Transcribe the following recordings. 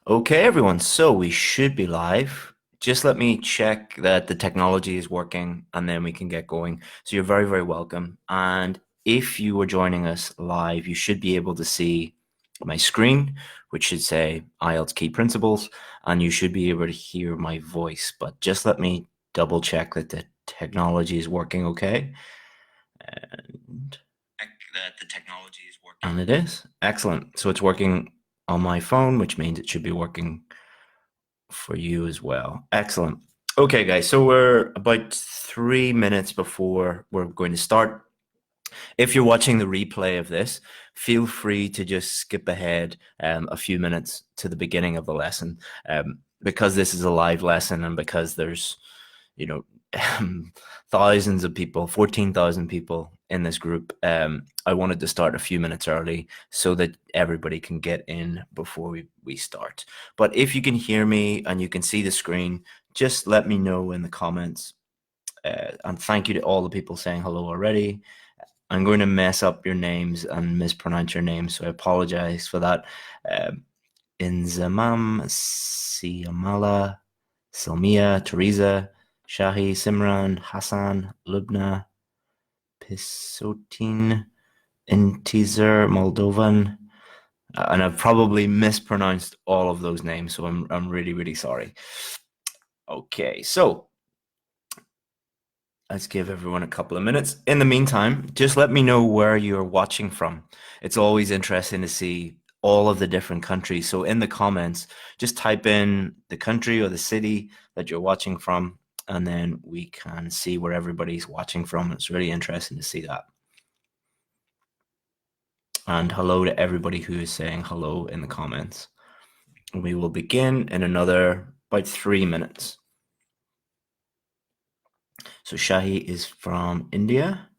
Okay, everyone. So we should be live. Just let me check that the technology is working and then we can get going. So you're very, very welcome. And if you were joining us live, you should be able to see my screen, which should say IELTS Key Principles, and you should be able to hear my voice. But just let me double check that the technology is working okay. And check that the technology is working. And it is. Excellent. So it's working on my phone, which means it should be working for you as well. Excellent. Okay, guys, so we're about 3 minutes before we're going to start. If you're watching the replay of this, feel free to just skip ahead a few minutes to the beginning of the lesson, because this is a live lesson and because there's, you know, thousands of people, 14,000 people in this group. I wanted to start a few minutes early so that everybody can get in before we start. But if you can hear me and you can see the screen, just let me know in the comments. And thank you to all the people saying hello already. I'm going to mess up your names and mispronounce your names, so I apologize for that. Inzamam, Siamala, Silmia, Teresa, Shahi, Simran, Hassan, Lubna, Pisotin, Intizer, Moldovan, and I've probably mispronounced all of those names, so I'm really, really sorry. Okay, so let's give everyone a couple of minutes. In the meantime, just let me know where you're watching from. It's always interesting to see all of the different countries. So in the comments, just type in the country or the city that you're watching from, and then we can see where everybody's watching from. It's really interesting to see that. And hello to everybody who is saying hello in the comments. We will begin in another about 3 minutes. So Shahi is from India.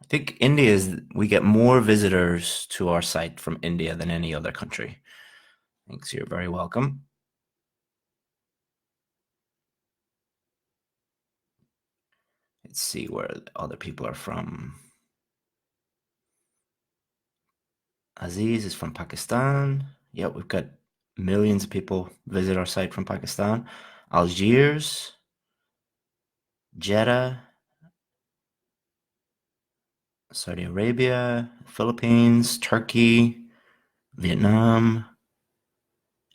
I think India we get more visitors to our site from India than any other country. Thanks, you're very welcome. Let's see where other people are from. Aziz is from Pakistan. Yeah, we've got millions of people visit our site from Pakistan. Algiers, Jeddah, Saudi Arabia, Philippines, Turkey, Vietnam,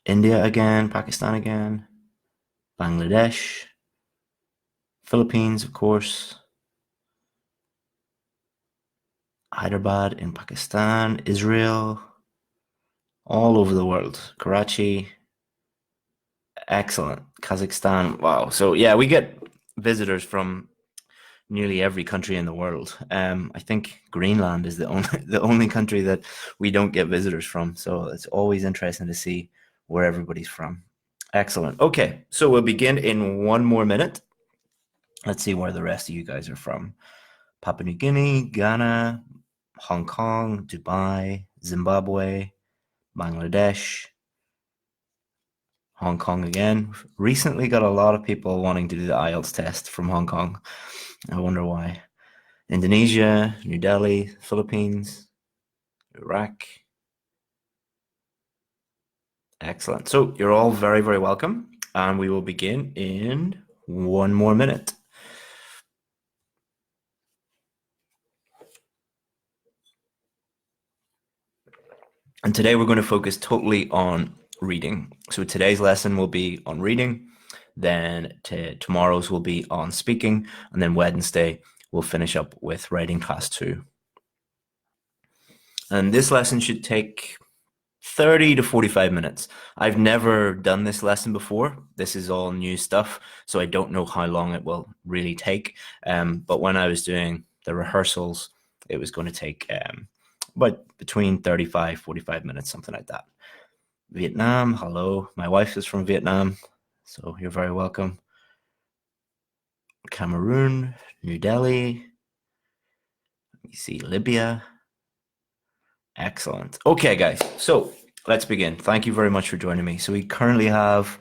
India again, Pakistan again, Bangladesh, Philippines, of course, Hyderabad in Pakistan, Israel, all over the world, Karachi, excellent, Kazakhstan, wow. So yeah, we get visitors from nearly every country in the world. I think Greenland is the only the only country that we don't get visitors from. So it's always interesting to see where everybody's from. Excellent. Okay, so we'll begin in 1 more minute. Let's see where the rest of you guys are from. Papua New Guinea, Ghana, Hong Kong, Dubai, Zimbabwe, Bangladesh, Hong Kong again. Recently got a lot of people wanting to do the IELTS test from Hong Kong. I wonder why. Indonesia, New Delhi, Philippines, Iraq. Excellent. So you're all very, very welcome. And we will begin in 1 more minute. And today we're going to focus totally on reading. So today's lesson will be on reading. Then tomorrow's will be on speaking. And then Wednesday we'll finish up with writing class 2. And this lesson should take 30 to 45 minutes. I've never done this lesson before. This is all new stuff, so I don't know how long it will really take. But when I was doing the rehearsals, it was going to take about between 35, 45 minutes, something like that. Vietnam, hello. My wife is from Vietnam, so you're very welcome. Cameroon, New Delhi. You see Libya. Excellent. Okay, guys. So let's begin. Thank you very much for joining me. So we currently have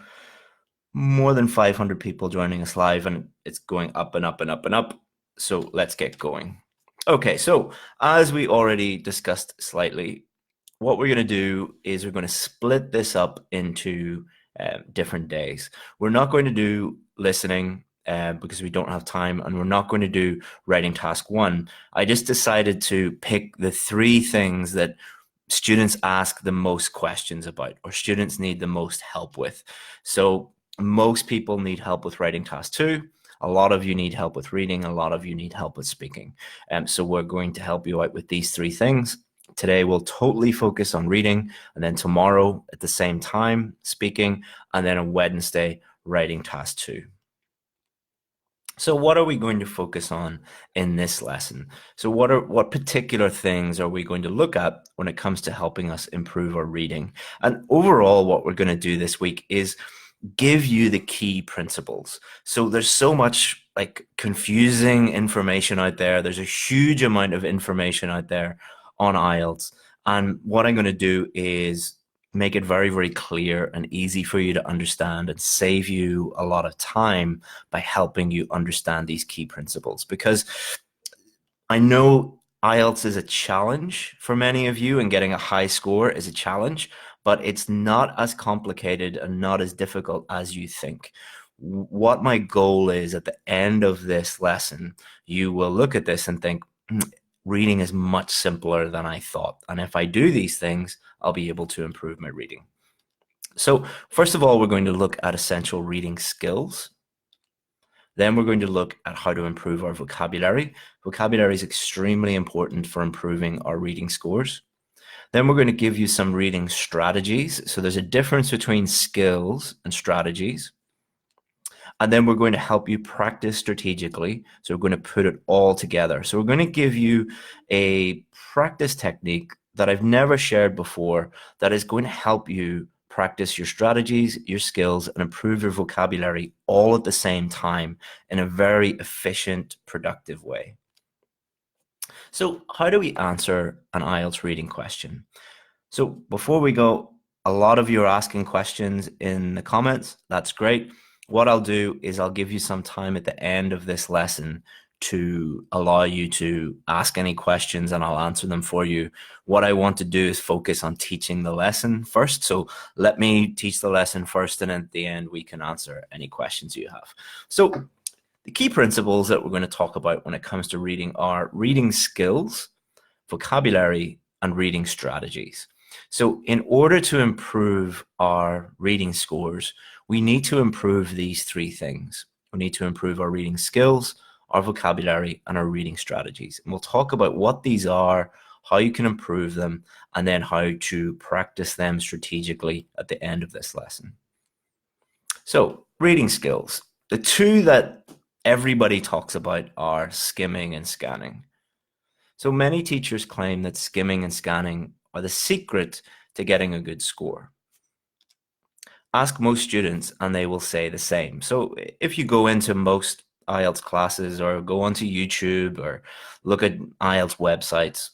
more than 500 people joining us live, and it's going up and up and up and up. So let's get going. Okay, so as we already discussed slightly, what we're going to do is we're going to split this up into different days. We're not going to do listening because we don't have time, and we're not going to do writing task one. I just decided to pick the three things that students ask the most questions about, or students need the most help with. So most people need help with writing task two. A lot of you need help with reading. A lot of you need help with speaking. So we're going to help you out with these three things. Today we'll totally focus on reading, and then tomorrow at the same time speaking, and then on Wednesday writing task two. So what are we going to focus on in this lesson? So what particular things are we going to look at when it comes to helping us improve our reading? And overall, what we're going to do this week is give you the key principles. So there's so much like confusing information out there. There's a huge amount of information out there on IELTS. And what I'm going to do is make it very, very clear and easy for you to understand and save you a lot of time by helping you understand these key principles. Because I know IELTS is a challenge for many of you, and getting a high score is a challenge, but it's not as complicated and not as difficult as you think. What my goal is at the end of this lesson, you will look at this and think, reading is much simpler than I thought. And if I do these things, I'll be able to improve my reading. So first of all, we're going to look at essential reading skills. Then we're going to look at how to improve our vocabulary. Vocabulary is extremely important for improving our reading scores. Then we're going to give you some reading strategies. So there's a difference between skills and strategies. And then we're going to help you practice strategically. So we're going to put it all together. So we're going to give you a practice technique that I've never shared before that is going to help you practice your strategies, your skills, and improve your vocabulary all at the same time in a very efficient, productive way. So how do we answer an IELTS reading question? So before we go, a lot of you are asking questions in the comments. That's great. What I'll do is I'll give you some time at the end of this lesson to allow you to ask any questions, and I'll answer them for you. What I want to do is focus on teaching the lesson first. So let me teach the lesson first, and at the end we can answer any questions you have. So the key principles that we're going to talk about when it comes to reading are reading skills, vocabulary, and reading strategies. So in order to improve our reading scores, we need to improve these three things. We need to improve our reading skills, our vocabulary, and our reading strategies. And we'll talk about what these are, how you can improve them, and then how to practice them strategically at the end of this lesson. So reading skills. The two that everybody talks about are skimming and scanning. So many teachers claim that skimming and scanning are the secret to getting a good score. Ask most students and they will say the same. So if you go into most IELTS classes or go onto YouTube or look at IELTS websites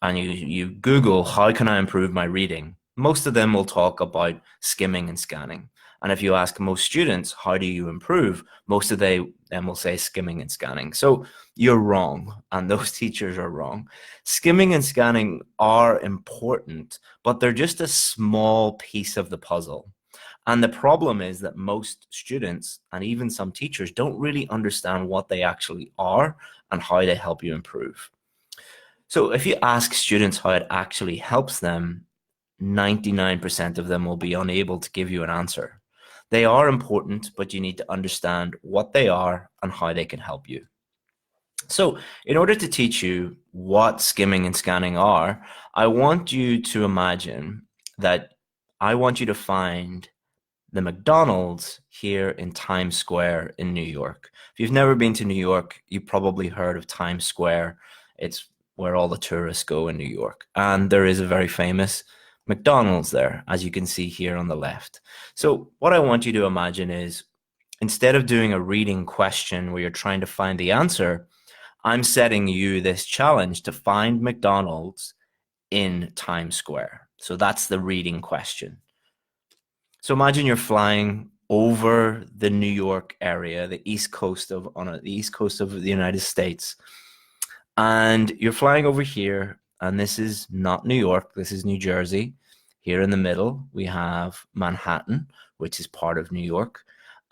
and you Google, how can I improve my reading? Most of them will talk about skimming and scanning. And if you ask most students, how do you improve? Most of them will say skimming and scanning. So you're wrong, and those teachers are wrong. Skimming and scanning are important, but they're just a small piece of the puzzle. And the problem is that most students and even some teachers don't really understand what they actually are and how they help you improve. So if you ask students how it actually helps them, 99% of them will be unable to give you an answer. They are important, but you need to understand what they are and how they can help you. So in order to teach you what skimming and scanning are, I want you to imagine that I want you to find the McDonald's here in Times Square in New York. If you've never been to New York, you've probably heard of Times Square. It's where all the tourists go in New York. And there is a very famous McDonald's there, as you can see here on the left. So what I want you to imagine is instead of doing a reading question where you're trying to find the answer, I'm setting you this challenge to find McDonald's in Times Square. So that's the reading question. So imagine you're flying over the New York area, the east coast of the United States, and you're flying over here, and this is not New York, this is New Jersey. Here in the middle, we have Manhattan, which is part of New York.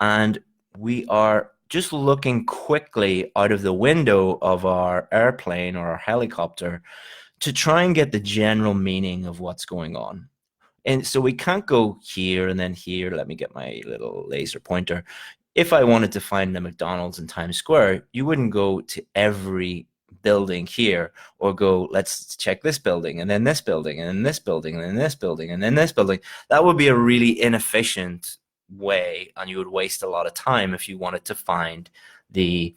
And we are just looking quickly out of the window of our airplane or our helicopter to try and get the general meaning of what's going on. And so we can't go here and then here. Let me get my little laser pointer. If I wanted to find the McDonald's in Times Square, you wouldn't go to every building here or go, let's check this building and then this building and then this building and then this building and then this building. That would be a really inefficient way, and you would waste a lot of time if you wanted to find the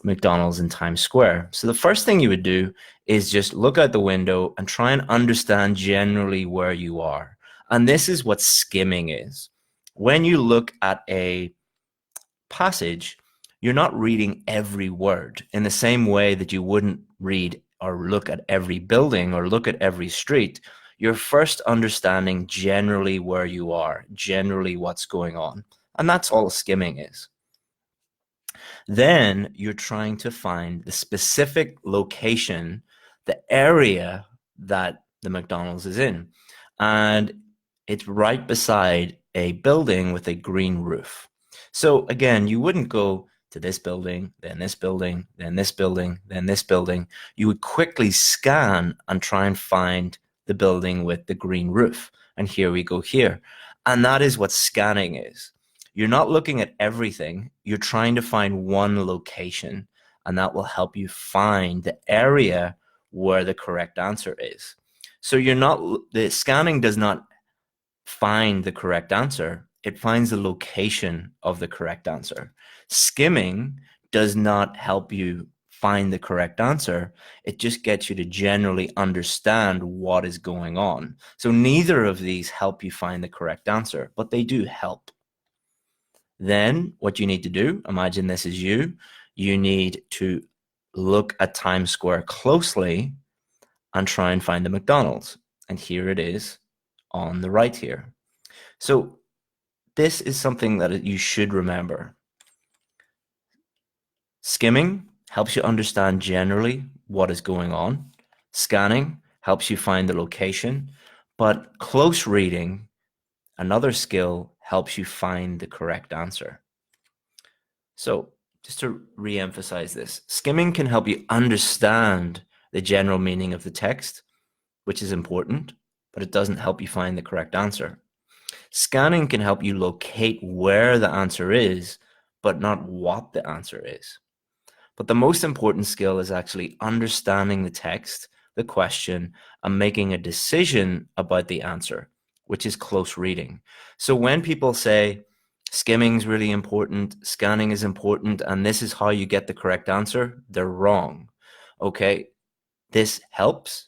McDonald's in Times Square. So the first thing you would do is just look out the window and try and understand generally where you are. And this is what skimming is. When you look at a passage, you're not reading every word in the same way that you wouldn't read or look at every building or look at every street. You're first understanding generally where you are, generally what's going on. And that's all skimming is. Then you're trying to find the specific location, the area that the McDonald's is in. And it's right beside a building with a green roof. So again, you wouldn't go to this building, then this building, then this building, then this building. You would quickly scan and try and find the building with the green roof. And here we go here. And that is what scanning is. You're not looking at everything. You're trying to find one location, and that will help you find the area where the correct answer is. So the scanning does not find the correct answer. It finds the location of the correct answer. Skimming does not help you find the correct answer. It just gets you to generally understand what is going on. So neither of these help you find the correct answer, but they do help. Then what you need to do, imagine this is you need to look at Times Square closely and try and find the McDonald's. And here it is on the right here. So this is something that you should remember. Skimming helps you understand generally what is going on. Scanning helps you find the location, but close reading, another skill, helps you find the correct answer. So just to re-emphasize this, skimming can help you understand the general meaning of the text, which is important, but it doesn't help you find the correct answer. Scanning can help you locate where the answer is, but not what the answer is. But the most important skill is actually understanding the text, the question, and making a decision about the answer, which is close reading. So when people say skimming is really important, scanning is important, and this is how you get the correct answer, they're wrong. Okay, this helps,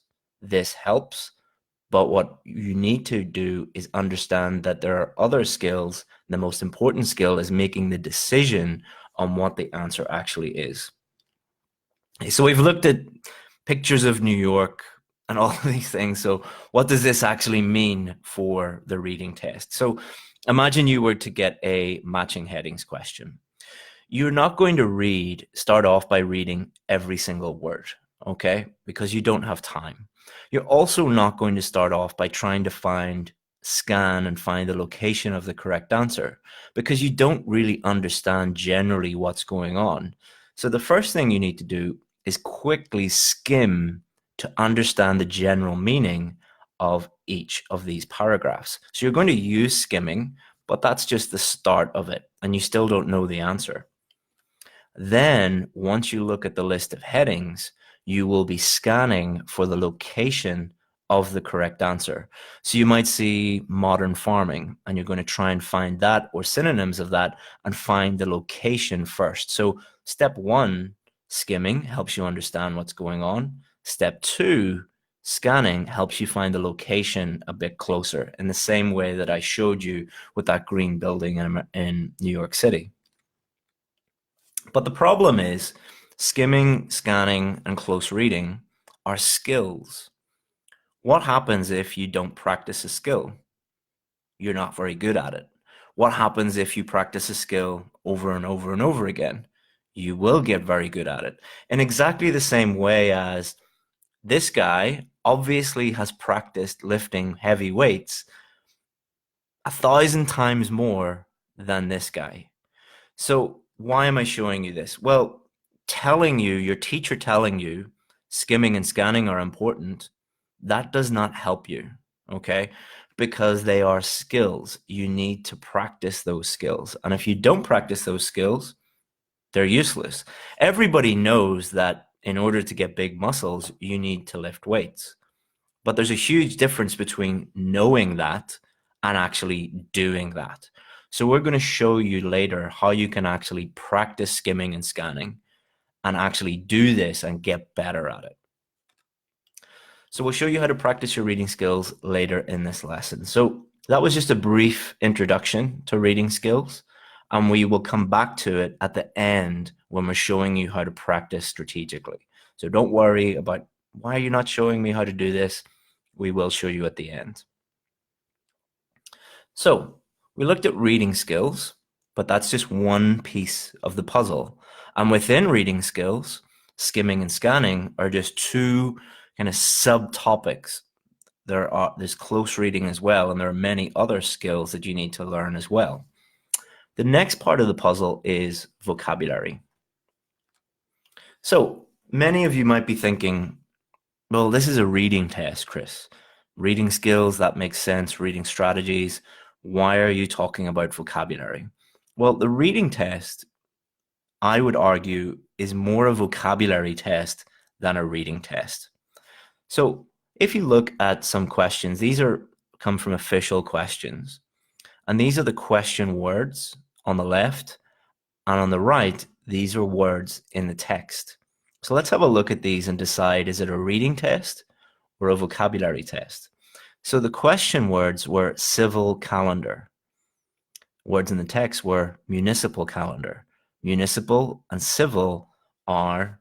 but what you need to do is understand that there are other skills. The most important skill is making the decision on what the answer actually is. So we've looked at pictures of New York and all of these things. So what does this actually mean for the reading test? So imagine you were to get a matching headings question. You're not going to start off by reading every single word, okay? Because you don't have time. You're also not going to start off by trying to scan and find the location of the correct answer, because you don't really understand generally what's going on. So the first thing you need to do is quickly skim to understand the general meaning of each of these paragraphs. So you're going to use skimming, but that's just the start of it, and you still don't know the answer. Then, once you look at the list of headings, you will be scanning for the location of the correct answer. So you might see modern farming, and you're going to try and find that or synonyms of that and find the location first. So step one, skimming, helps you understand what's going on. Step two, scanning, helps you find the location a bit closer, in the same way that I showed you with that green building in New York City. But the problem is, skimming, scanning, and close reading are skills. What happens if you don't practice a skill? You're not very good at it. What happens if you practice a skill over and over and over again? You will get very good at it. In exactly the same way as this guy obviously has practiced lifting heavy weights 1,000 times more than this guy. So why am I showing you this? Well, your teacher telling you skimming and scanning are important, that does not help you, okay? Because they are skills. You need to practice those skills. And if you don't practice those skills, they're useless. Everybody knows that in order to get big muscles, you need to lift weights. But there's a huge difference between knowing that and actually doing that. So we're going to show you later how you can actually practice skimming and scanning and actually do this and get better at it. So we'll show you how to practice your reading skills later in this lesson. So that was just a brief introduction to reading skills, and we will come back to it at the end when we're showing you how to practice strategically. So don't worry about why you're not showing me how to do this. We will show you at the end. So we looked at reading skills, but that's just one piece of the puzzle. And within reading skills, skimming and scanning are just two kind of subtopics. There's close reading as well, and there are many other skills that you need to learn as well. The next part of the puzzle is vocabulary. So many of you might be thinking, well, this is a reading test, Chris. Reading skills, that makes sense. Reading strategies. Why are you talking about vocabulary? Well, the reading test, I would argue, is more a vocabulary test than a reading test. So if you look at some questions, these come from official questions. And these are the question words on the left. And on the right, these are words in the text. So let's have a look at these and decide, is it a reading test or a vocabulary test? So the question words were civil calendar. Words in the text were municipal calendar. Municipal and civil are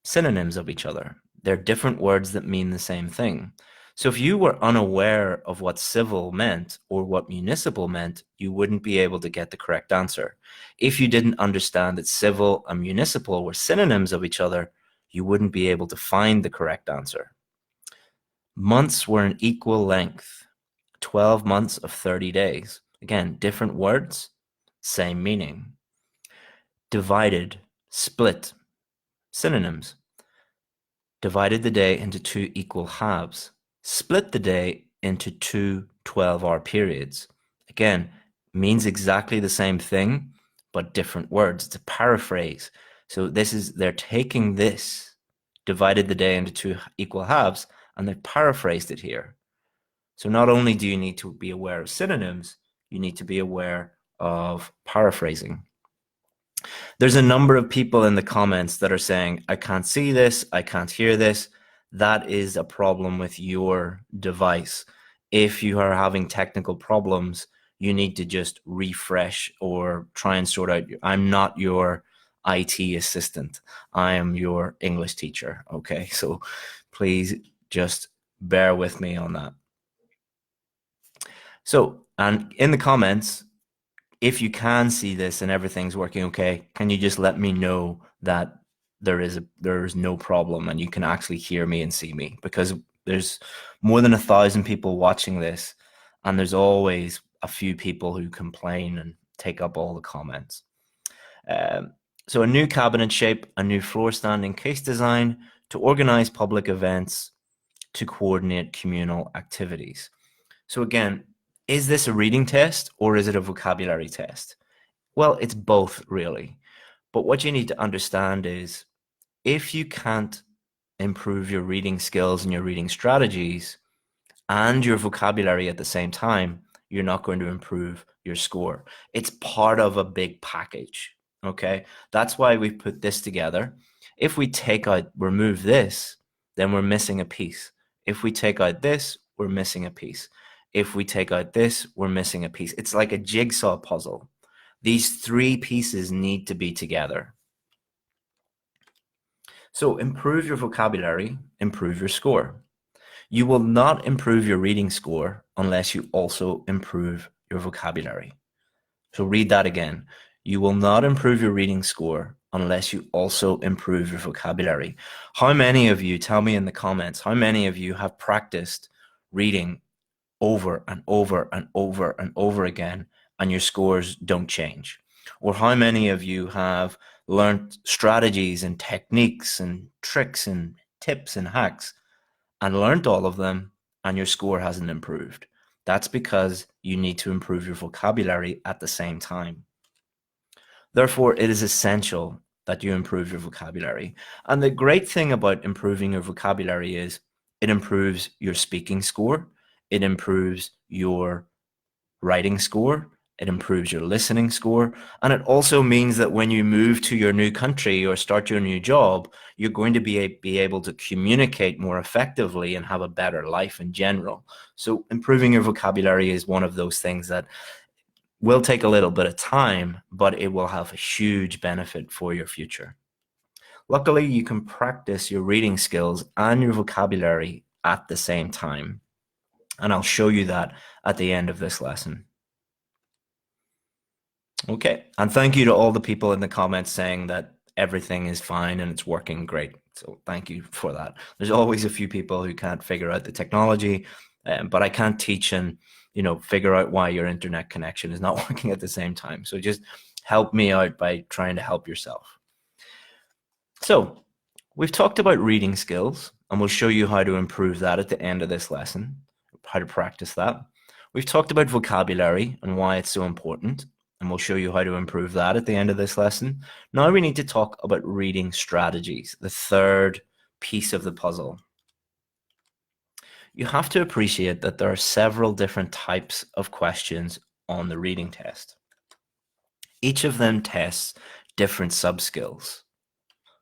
synonyms of each other. They're different words that mean the same thing. So if you were unaware of what civil meant or what municipal meant, you wouldn't be able to get the correct answer. If you didn't understand that civil and municipal were synonyms of each other, you wouldn't be able to find the correct answer. Months were an equal length. 12 months of 30 days. Again, different words, same meaning. Divided, split, synonyms. Divided the day into 2 equal halves. Split the day into 2 12-hour periods. Again, means exactly the same thing, but different words. It's a paraphrase. So they're taking this, divided the day into 2 equal halves, and they've paraphrased it here. So not only do you need to be aware of synonyms, you need to be aware of paraphrasing. There's a number of people in the comments that are saying, I can't see this, I can't hear this. That is a problem with your device. If you are having technical problems, you need to just refresh or try and sort out. I'm not your IT assistant. I am your English teacher. Okay, so please just bear with me on that. So, and in the comments, if you can see this and everything's working okay, can you just let me know that there is no problem and you can actually hear me and see me? Because there's more than 1,000 people watching this, and there's always a few people who complain and take up all the comments. So a new cabinet shape, a new floor standing case design to organize public events, to coordinate communal activities. So again, is this a reading test or is it a vocabulary test? Well, it's both really. But what you need to understand is if you can't improve your reading skills and your reading strategies and your vocabulary at the same time, you're not going to improve your score. It's part of a big package, okay? That's why we put this together. If we remove this, then we're missing a piece. If we take out this, we're missing a piece. If we take out this, we're missing a piece. It's like a jigsaw puzzle. These 3 pieces need to be together. So improve your vocabulary, improve your score. You will not improve your reading score unless you also improve your vocabulary. So read that again. You will not improve your reading score unless you also improve your vocabulary. How many of you, tell me in the comments, how many of you have practiced reading over and over and over and over again and your scores don't change? Or how many of you have learned strategies and techniques and tricks and tips and hacks and learned all of them and your score hasn't improved? That's because you need to improve your vocabulary at the same time. Therefore, it is essential that you improve your vocabulary. And the great thing about improving your vocabulary is it improves your speaking score, it improves your writing score, it improves your listening score, and it also means that when you move to your new country or start your new job, you're going to be able to communicate more effectively and have a better life in general. So improving your vocabulary is one of those things that will take a little bit of time, but it will have a huge benefit for your future. Luckily, you can practice your reading skills and your vocabulary at the same time. And I'll show you that at the end of this lesson. Okay, and thank you to all the people in the comments saying that everything is fine and it's working great. So thank you for that. There's always a few people who can't figure out the technology, but I can't teach and figure out why your internet connection is not working at the same time. So just help me out by trying to help yourself. So we've talked about reading skills, and we'll show you how to improve that at the end of this lesson, how to practice that. We've talked about vocabulary and why it's so important, and we'll show you how to improve that at the end of this lesson. Now we need to talk about reading strategies, the third piece of the puzzle. You have to appreciate that there are several different types of questions on the reading test. Each of them tests different sub-skills.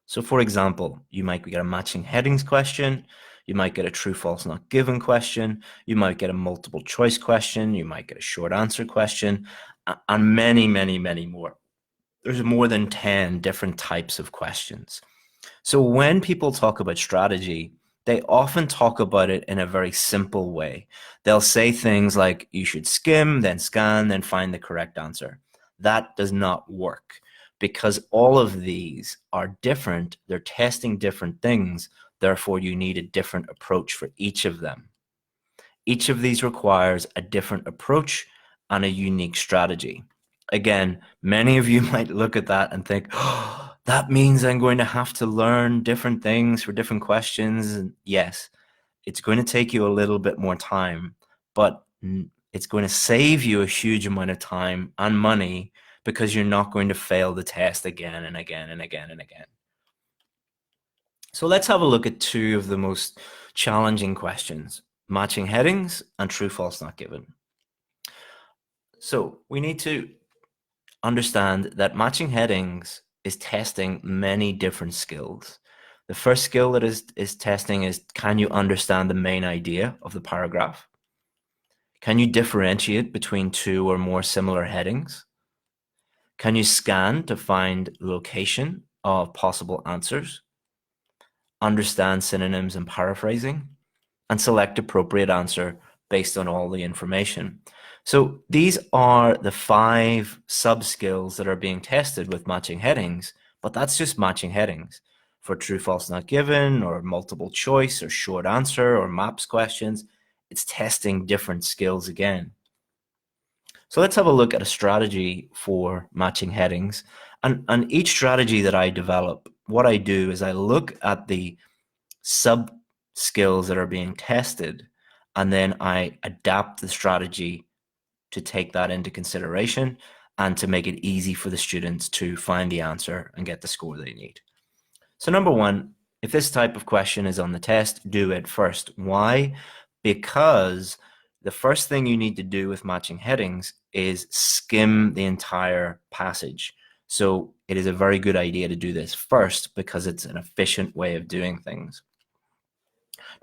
So for example, you might get a matching headings question, you might get a true, false, not given question, you might get a multiple choice question, you might get a short answer question, and many, many, many more. There's more than 10 different types of questions. So when people talk about strategy, they often talk about it in a very simple way. They'll say things like, you should skim, then scan, then find the correct answer. That does not work because all of these are different. They're testing different things. Therefore, you need a different approach for each of them. Each of these requires a different approach and a unique strategy. Again, many of you might look at that and think, oh, that means I'm going to have to learn different things for different questions. And yes, it's going to take you a little bit more time, but it's going to save you a huge amount of time and money because you're not going to fail the test again and again and again and again. So let's have a look at two of the most challenging questions, matching headings and true, false, not given. So we need to understand that matching headings is testing many different skills. The first skill that is testing is, can you understand the main idea of the paragraph? Can you differentiate between two or more similar headings? Can you scan to find location of possible answers? Understand synonyms and paraphrasing? And select appropriate answer based on all the information. So these are the 5 sub-skills that are being tested with matching headings, but that's just matching headings. For true, false, not given, or multiple choice, or short answer, or maps questions, it's testing different skills again. So let's have a look at a strategy for matching headings. And each strategy that I develop, what I do is I look at the sub skills that are being tested, and then I adapt the strategy to take that into consideration and to make it easy for the students to find the answer and get the score they need. So number one, if this type of question is on the test, do it first. Why? Because the first thing you need to do with matching headings is skim the entire passage. So it is a very good idea to do this first because it's an efficient way of doing things.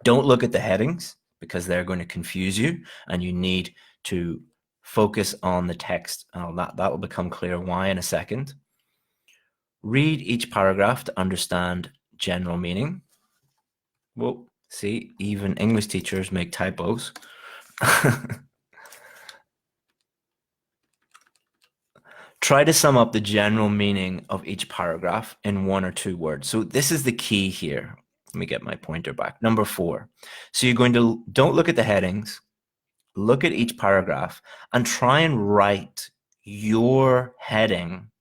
Don't look at the headings because they're going to confuse you, and you need to focus on the text. That will become clear why in a second. Read each paragraph to understand general meaning. Well, see, even English teachers make typos. Try to sum up the general meaning of each paragraph in 1 or 2 words. So this is the key here. Let me get my pointer back. Number 4. So you're going to, don't look at the headings, look at each paragraph and try and write your heading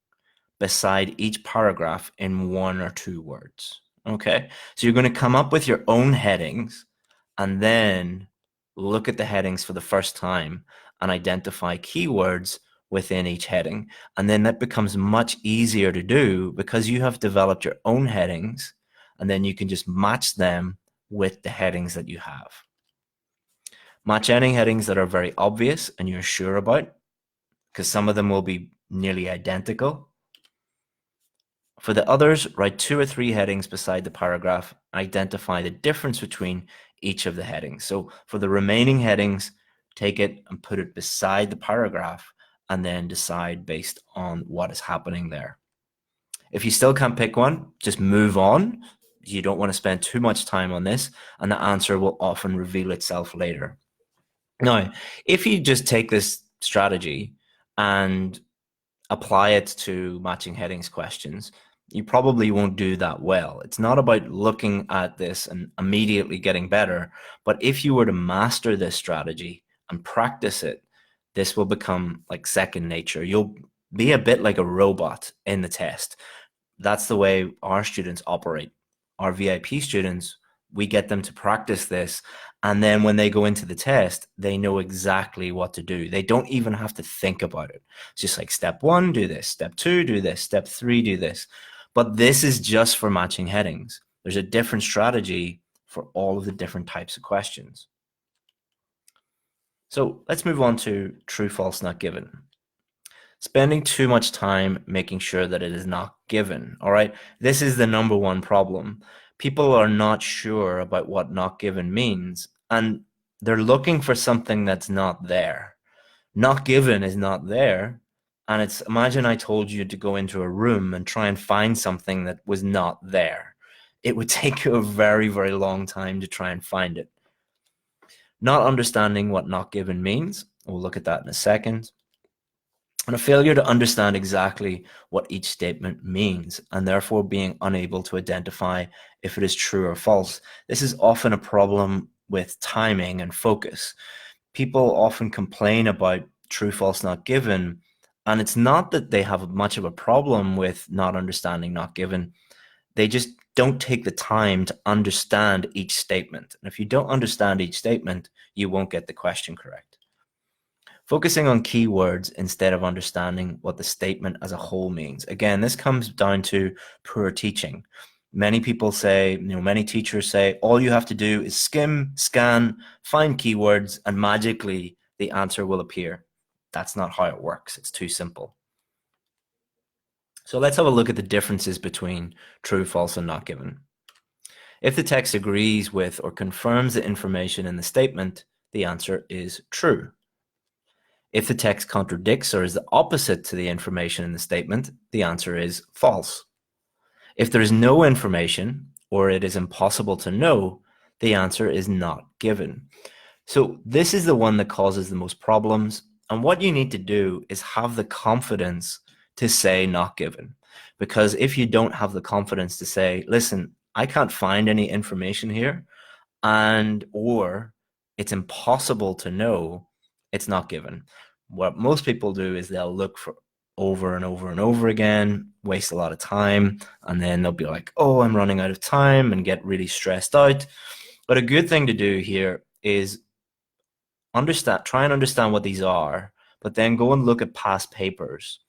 beside each paragraph in 1 or 2 words. Okay, so you're going to come up with your own headings and then look at the headings for the first time and identify keywords within each heading. And then that becomes much easier to do because you have developed your own headings and then you can just match them with the headings that you have. Match any headings that are very obvious and you're sure about, because some of them will be nearly identical. For the others, write 2 or 3 headings beside the paragraph. Identify the difference between each of the headings. So for the remaining headings, take it and put it beside the paragraph and then decide based on what is happening there. If you still can't pick one, just move on. You don't want to spend too much time on this, and the answer will often reveal itself later. Now, if you just take this strategy and apply it to matching headings questions, you probably won't do that well. It's not about looking at this and immediately getting better, but if you were to master this strategy and practice it, this will become like second nature. You'll be a bit like a robot in the test. That's the way our students operate. Our VIP students, we get them to practice this. And then when they go into the test, they know exactly what to do. They don't even have to think about it. It's just like step 1, do this. Step 2, do this. Step 3, do this. But this is just for matching headings. There's a different strategy for all of the different types of questions. So let's move on to true, false, not given. Spending too much time making sure that it is not given. All right. This is the number one problem. People are not sure about what not given means, and they're looking for something that's not there. Not given is not there. And it's, imagine I told you to go into a room and try and find something that was not there. It would take you a very, very long time to try and find it. Not understanding what not given means. We'll look at that in a second. And a failure to understand exactly what each statement means, and therefore being unable to identify if it is true or false. This is often a problem with timing and focus. People often complain about true, false, not given, and it's not that they have much of a problem with not understanding not given. They just don't take the time to understand each statement. And if you don't understand each statement, you won't get the question correct. Focusing on keywords instead of understanding what the statement as a whole means. Again, this comes down to poor teaching. Many people say, many teachers say, all you have to do is skim, scan, find keywords, and magically the answer will appear. That's not how it works. It's too simple. So let's have a look at the differences between true, false, and not given. If the text agrees with or confirms the information in the statement, the answer is true. If the text contradicts or is the opposite to the information in the statement, the answer is false. If there is no information or it is impossible to know, the answer is not given. So this is the one that causes the most problems. And what you need to do is have the confidence to say not given. Because if you don't have the confidence to say, listen, I can't find any information here, and or it's impossible to know, it's not given. What most people do is they'll look for over and over and over again, waste a lot of time, and then they'll be like, oh, I'm running out of time, and get really stressed out. But a good thing to do here is try and understand what these are, but then go and look at past papers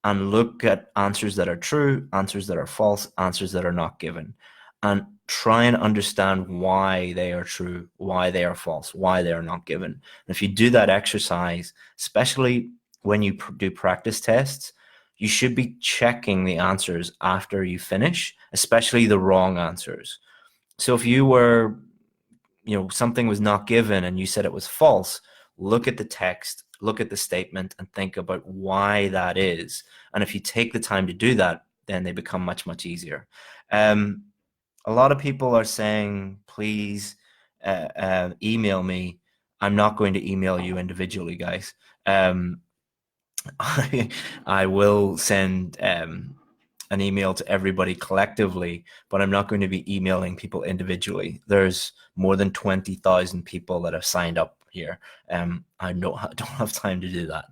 and look at answers that are true, answers that are false, answers that are not given, and try and understand why they are true, why they are false, why they are not given. And if you do that exercise, especially when you do practice tests, you should be checking the answers after you finish, especially the wrong answers. So if you were, something was not given and you said it was false, look at the text, look at the statement, and think about why that is. And if you take the time to do that, then they become much, much easier. A lot of people are saying, please email me. I'm not going to email you individually, guys. I will send an email to everybody collectively, but I'm not going to be emailing people individually. There's more than 20,000 people that have signed up here. I don't have time to do that.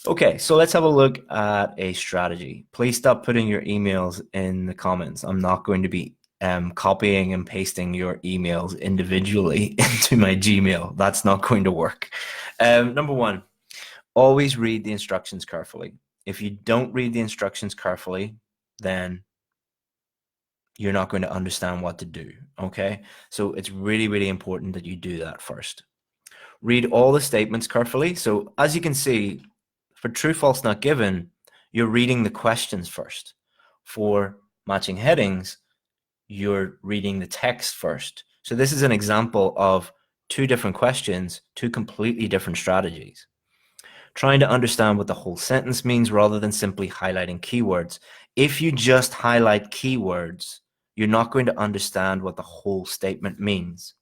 Okay, so let's have a look at a strategy. Please stop putting your emails in the comments. I'm not going to be copying and pasting your emails individually into my Gmail. That's not going to work. Number one, always read the instructions carefully. If you don't read the instructions carefully, then you're not going to understand what to do, okay? So it's really, really important that you do that first. Read all the statements carefully. So as you can see, for true, false, not given, you're reading the questions first. For matching headings, you're reading the text first. So this is an example of two different questions, two completely different strategies. Trying to understand what the whole sentence means rather than simply highlighting keywords. If you just highlight keywords, you're not going to understand what the whole statement means.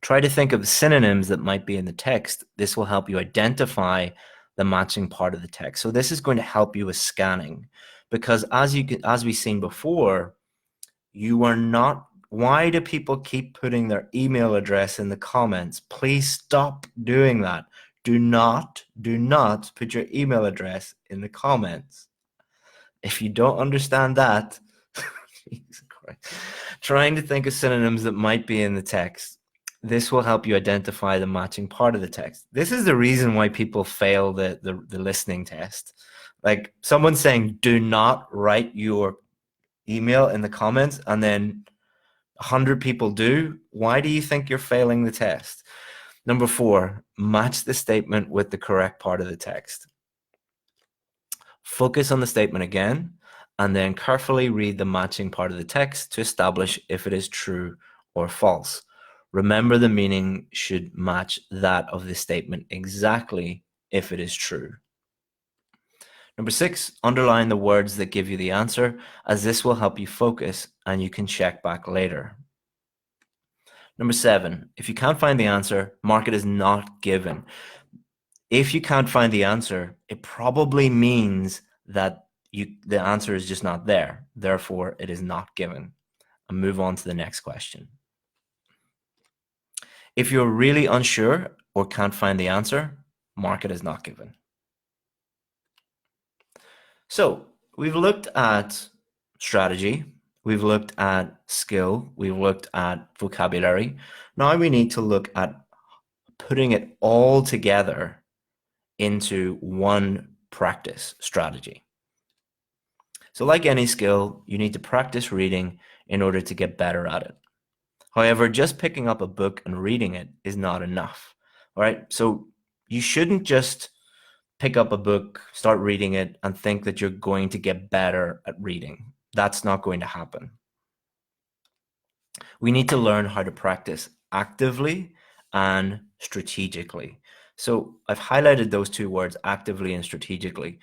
Try to think of synonyms that might be in the text. This will help you identify the matching part of the text. So this is going to help you with scanning, because as we've seen before, you are not. Why do people keep putting their email address in the comments? Please stop doing that. Do not put your email address in the comments. If you don't understand that, Jesus Christ, trying to think of synonyms that might be in the text. This will help you identify the matching part of the text. This is the reason why people fail the listening test. Like someone saying, do not write your email in the comments, and then 100 people do. Why do you think you're failing the test? Number 4, match the statement with the correct part of the text. Focus on the statement again, and then carefully read the matching part of the text to establish if it is true or false. Remember, the meaning should match that of the statement exactly if it is true. Number 6, underline the words that give you the answer, as this will help you focus and you can check back later. Number 7, if you can't find the answer, mark it as not given. If you can't find the answer, it probably means that the answer is just not there. Therefore, it is not given. And move on to the next question. If you're really unsure or can't find the answer, mark it as not given. So we've looked at strategy, we've looked at skill, we've looked at vocabulary. Now we need to look at putting it all together into one practice strategy. So like any skill, you need to practice reading in order to get better at it. However, just picking up a book and reading it is not enough. All right. So you shouldn't just pick up a book, start reading it, and think that you're going to get better at reading. That's not going to happen. We need to learn how to practice actively and strategically. So I've highlighted those two words, actively and strategically.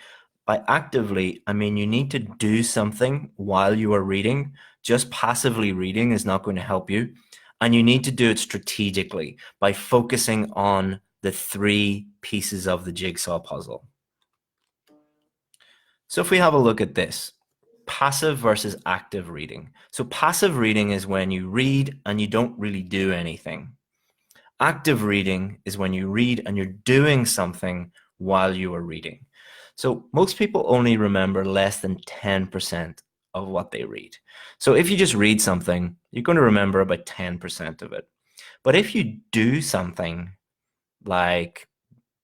By actively, I mean you need to do something while you are reading. Just passively reading is not going to help you. And you need to do it strategically by focusing on the 3 pieces of the jigsaw puzzle. So if we have a look at this, passive versus active reading. So passive reading is when you read and you don't really do anything. Active reading is when you read and you're doing something while you are reading. So most people only remember less than 10% of what they read. So if you just read something, you're going to remember about 10% of it. But if you do something like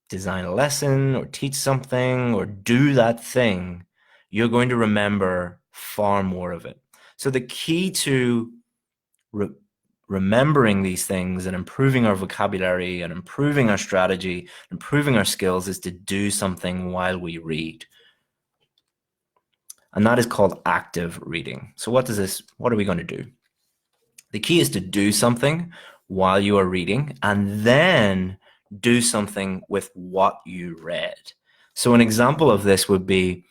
design a lesson or teach something or do that thing, you're going to remember far more of it. So the key to remembering these things and improving our vocabulary and improving our strategy, improving our skills is to do something while we read. And that is called active reading. So what are we going to do? The key is to do something while you are reading and then do something with what you read. So an example of this would be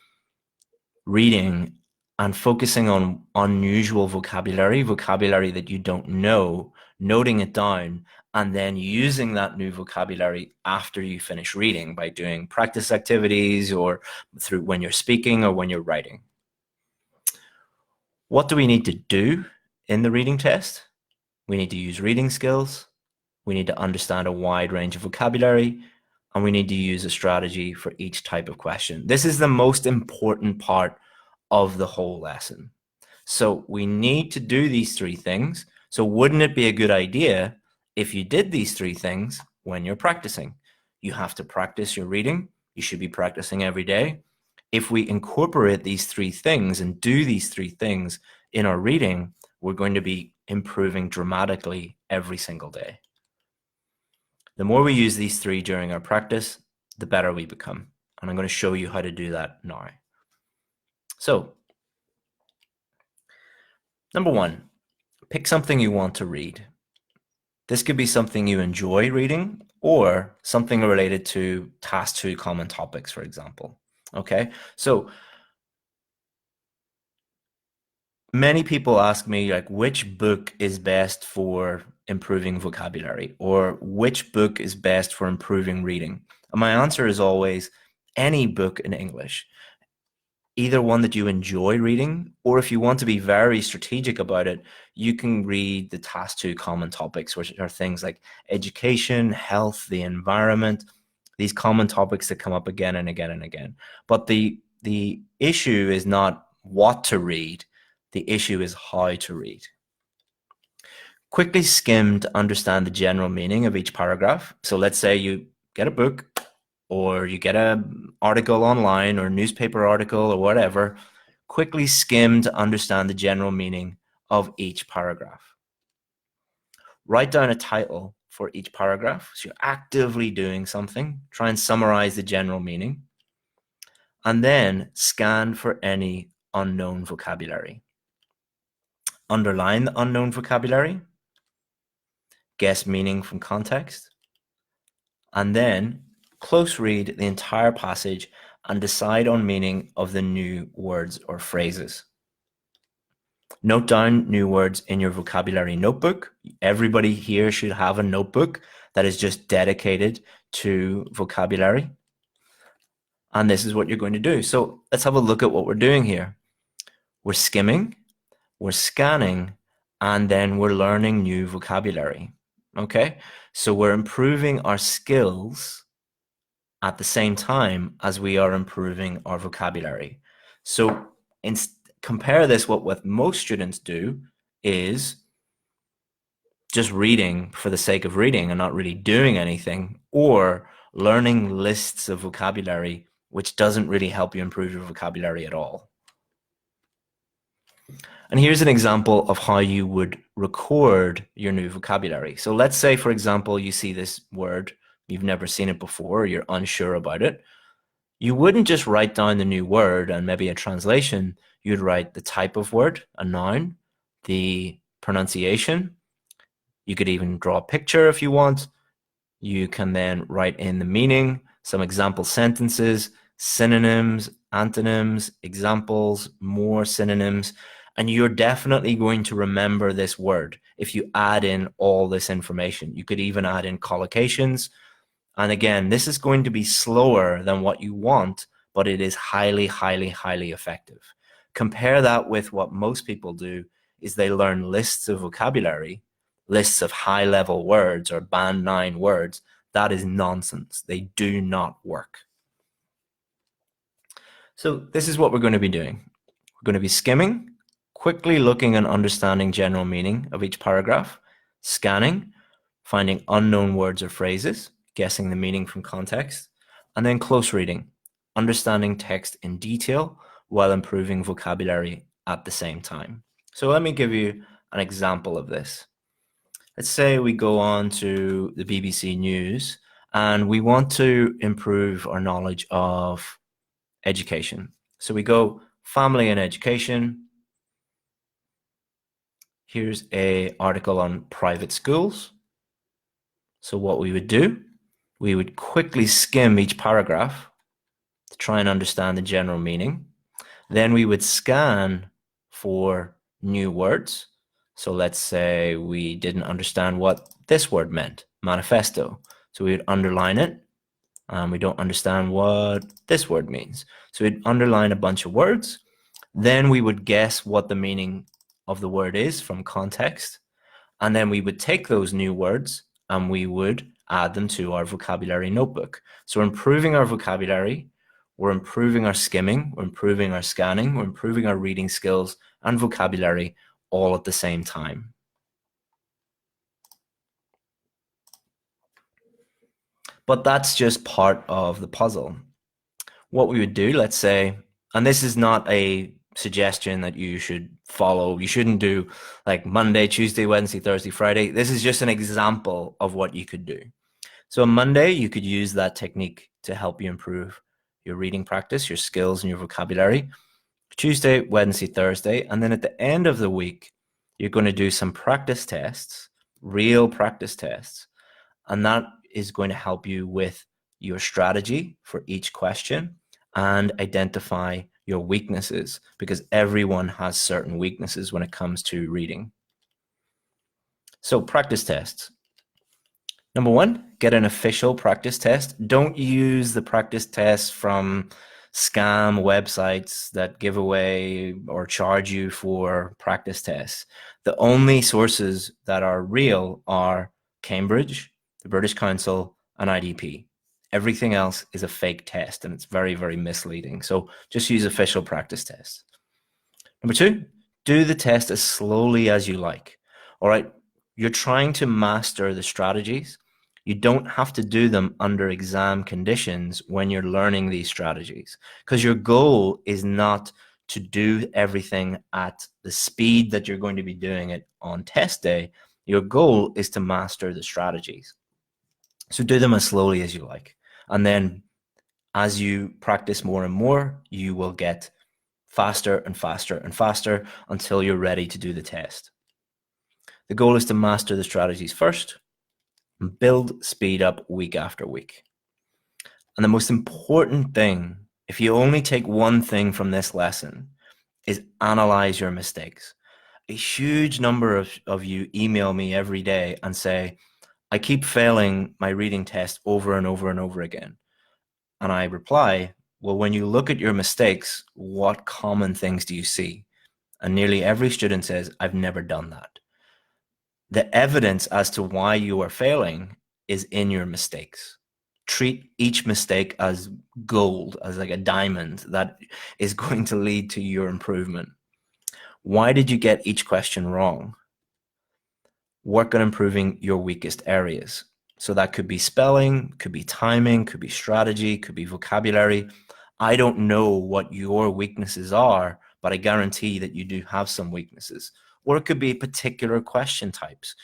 reading and focusing on unusual vocabulary that you don't know, noting it down, and then using that new vocabulary after you finish reading by doing practice activities or through when you're speaking or when you're writing. What do we need to do in the reading test? We need to use reading skills. We need to understand a wide range of vocabulary, and we need to use a strategy for each type of question. This is the most important part of the whole lesson. So we need to do these three things. So wouldn't it be a good idea if you did these three things when you're practicing? You have to practice your reading. You should be practicing every day. If we incorporate these three things and do these three things in our reading, we're going to be improving dramatically every single day. The more we use these three during our practice, the better we become. And I'm going to show you how to do that now. So, number one, pick something you want to read. This could be something you enjoy reading or something related to task 2 common topics, for example. Okay, so many people ask me, like, which book is best for improving vocabulary, or which book is best for improving reading? And my answer is always any book in English, either one that you enjoy reading, or if you want to be very strategic about it, you can read the task 2 common topics, which are things like education, health, the environment, these common topics that come up again and again and again. But the issue is not what to read. The issue is how to read. Quickly skim to understand the general meaning of each paragraph. So let's say you get a book or you get an article online or newspaper article or whatever. Quickly skim to understand the general meaning of each paragraph. Write down a title for each paragraph. So you're actively doing something. Try and summarize the general meaning. And then scan for any unknown vocabulary. Underline the unknown vocabulary, guess meaning from context, and then close read the entire passage and decide on meaning of the new words or phrases. Note down new words in your vocabulary notebook. Everybody here should have a notebook that is just dedicated to vocabulary. And this is what you're going to do. So let's have a look at what we're doing here. We're skimming, we're scanning, and then we're learning new vocabulary. Okay, so we're improving our skills at the same time as we are improving our vocabulary. So compare this, what most students do is just reading for the sake of reading and not really doing anything, or learning lists of vocabulary, which doesn't really help you improve your vocabulary at all. And here's an example of how you would record your new vocabulary. So let's say, for example, you see this word, you've never seen it before, or you're unsure about it. You wouldn't just write down the new word and maybe a translation. You'd write the type of word, a noun, the pronunciation. You could even draw a picture if you want. You can then write in the meaning, some example sentences, synonyms, antonyms, examples, more synonyms. And you're definitely going to remember this word if you add in all this information. You could even add in collocations. And again, this is going to be slower than what you want, but it is highly, highly, highly effective. Compare that with what most people do is they learn lists of vocabulary, lists of high-level words or band 9 words. That is nonsense. They do not work. So this is what we're going to be doing. We're going to be skimming, quickly looking and understanding general meaning of each paragraph, scanning, finding unknown words or phrases, guessing the meaning from context, and then close reading, understanding text in detail while improving vocabulary at the same time. So let me give you an example of this. Let's say we go on to the BBC News and we want to improve our knowledge of education. So we go family and education. Here's an article on private schools. So what we would do, we would quickly skim each paragraph to try and understand the general meaning. Then we would scan for new words. So let's say we didn't understand what this word meant, manifesto. So we'd underline it, and we don't understand what this word means. So we'd underline a bunch of words. Then we would guess what the meaning of the word is from context. And then we would take those new words and we would add them to our vocabulary notebook. So we're improving our vocabulary, we're improving our skimming, we're improving our scanning, we're improving our reading skills and vocabulary all at the same time. But that's just part of the puzzle. What we would do, let's say, and this is not a suggestion that you should follow. You shouldn't do like Monday, Tuesday, Wednesday, Thursday, Friday. This is just an example of what you could do. So on Monday, you could use that technique to help you improve your reading practice, your skills, and your vocabulary. Tuesday, Wednesday, Thursday. And then at the end of the week, you're going to do some practice tests, real practice tests. And that is going to help you with your strategy for each question and identify your weaknesses, because everyone has certain weaknesses when it comes to reading. So practice tests. Number one, get an official practice test. Don't use the practice tests from scam websites that give away or charge you for practice tests. The only sources that are real are Cambridge, the British Council, and IDP. Everything else is a fake test, and it's very, very misleading. So just use official practice tests. Number two, do the test as slowly as you like. All right. You're trying to master the strategies. You don't have to do them under exam conditions when you're learning these strategies, because your goal is not to do everything at the speed that you're going to be doing it on test day. Your goal is to master the strategies. So do them as slowly as you like. And then as you practice more and more, you will get faster and faster and faster until you're ready to do the test. The goal is to master the strategies first and build speed up week after week. And the most important thing, if you only take one thing from this lesson, is analyze your mistakes. A huge number of you email me every day and say, I keep failing my reading test over and over and over again. And I reply, well, when you look at your mistakes, what common things do you see? And nearly every student says, I've never done that. The evidence as to why you are failing is in your mistakes. Treat each mistake as gold, as like a diamond that is going to lead to your improvement. Why did you get each question wrong? Work on improving your weakest areas. So that could be spelling, could be timing, could be strategy, could be vocabulary. I don't know what your weaknesses are, but I guarantee that you do have some weaknesses. Or it could be particular question types.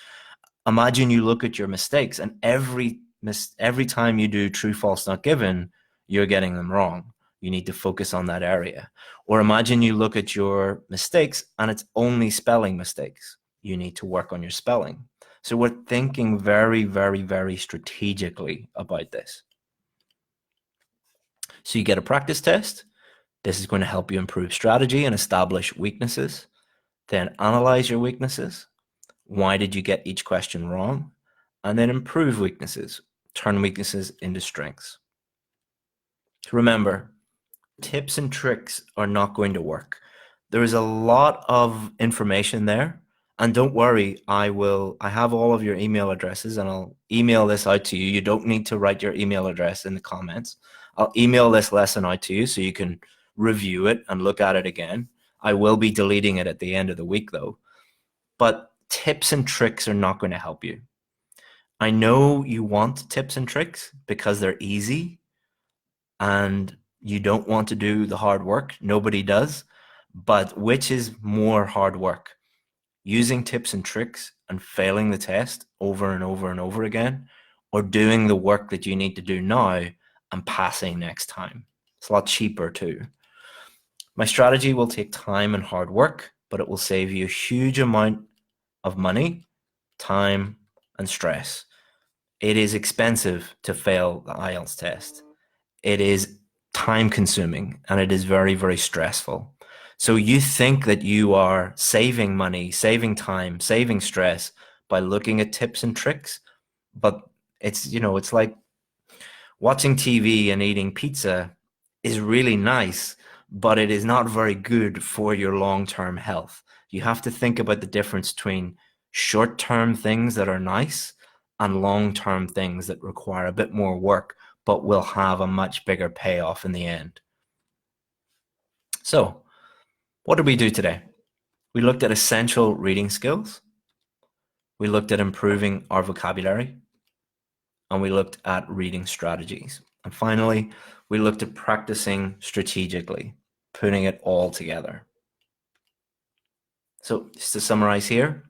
Imagine you look at your mistakes, and every time you do true, false, not given, you're getting them wrong. You need to focus on that area. Or imagine you look at your mistakes and it's only spelling mistakes. You need to work on your spelling. So we're thinking very, very, very strategically about this. So you get a practice test. This is going to help you improve strategy and establish weaknesses. Then analyze your weaknesses. Why did you get each question wrong? And then improve weaknesses. Turn weaknesses into strengths. Remember, tips and tricks are not going to work. There is a lot of information there. And don't worry, I have all of your email addresses and I'll email this out to you. You don't need to write your email address in the comments. I'll email this lesson out to you so you can review it and look at it again. I will be deleting it at the end of the week though. But tips and tricks are not going to help you. I know you want tips and tricks because they're easy and you don't want to do the hard work. Nobody does. But which is more hard work? Using tips and tricks and failing the test over and over and over again, or doing the work that you need to do now and passing next time? It's a lot cheaper too. My strategy will take time and hard work, but it will save you a huge amount of money, time, and stress. It is expensive to fail the IELTS test. It is time consuming and it is very, very stressful. So you think that you are saving money, saving time, saving stress by looking at tips and tricks, but it's like watching TV and eating pizza is really nice, but it is not very good for your long-term health. You have to think about the difference between short-term things that are nice and long-term things that require a bit more work, but will have a much bigger payoff in the end. So, what did we do today? We looked at essential reading skills. We looked at improving our vocabulary, and we looked at reading strategies. And finally, we looked at practicing strategically, putting it all together. So just to summarize here,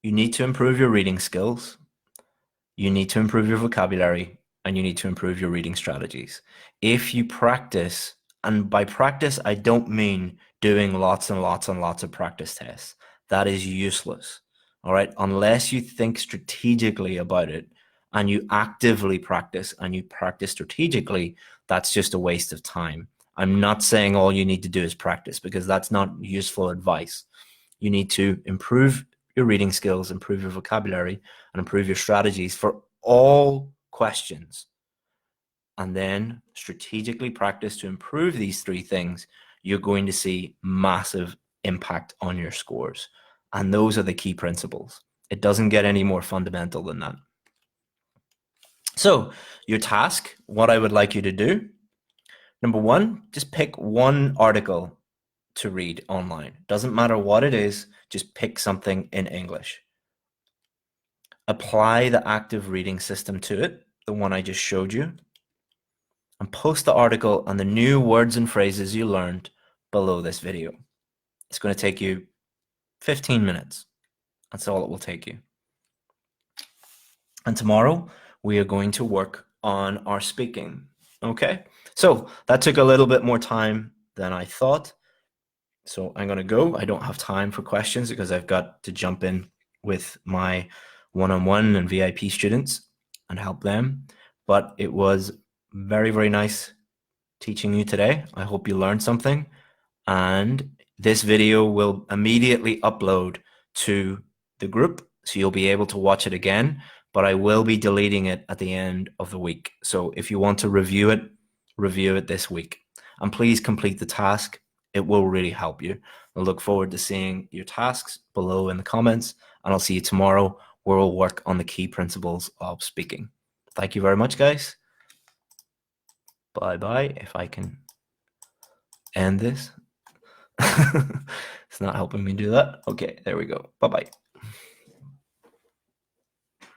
you need to improve your reading skills, you need to improve your vocabulary, and you need to improve your reading strategies. If you practice, and by practice, I don't mean doing lots and lots and lots of practice tests. That is useless. All right. Unless you think strategically about it and you actively practice and you practice strategically, that's just a waste of time. I'm not saying all you need to do is practice, because that's not useful advice. You need to improve your reading skills, improve your vocabulary, and improve your strategies for all questions. And then strategically practice to improve these three things. You're going to see massive impact on your scores. And those are the key principles. It doesn't get any more fundamental than that. So, your task, what I would like you to do, number one, just pick one article to read online. Doesn't matter what it is, just pick something in English. Apply the active reading system to it, the one I just showed you, and post the article and the new words and phrases you learned below this video. It's going to take you 15 minutes. That's all it will take you. And tomorrow we are going to work on our speaking. Okay, so that took a little bit more time than I thought. So I'm going to go. I don't have time for questions because I've got to jump in with my one-on-one and VIP students and help them. But it was very, very nice teaching you today. I hope you learned something. And this video will immediately upload to the group, so you'll be able to watch it again. But I will be deleting it at the end of the week. So if you want to review it this week. And please complete the task. It will really help you. I look forward to seeing your tasks below in the comments, and I'll see you tomorrow where we'll work on the key principles of speaking. Thank you very much, guys. Bye-bye. If I can end this. It's not helping me do that. Okay, there we go. Bye-bye.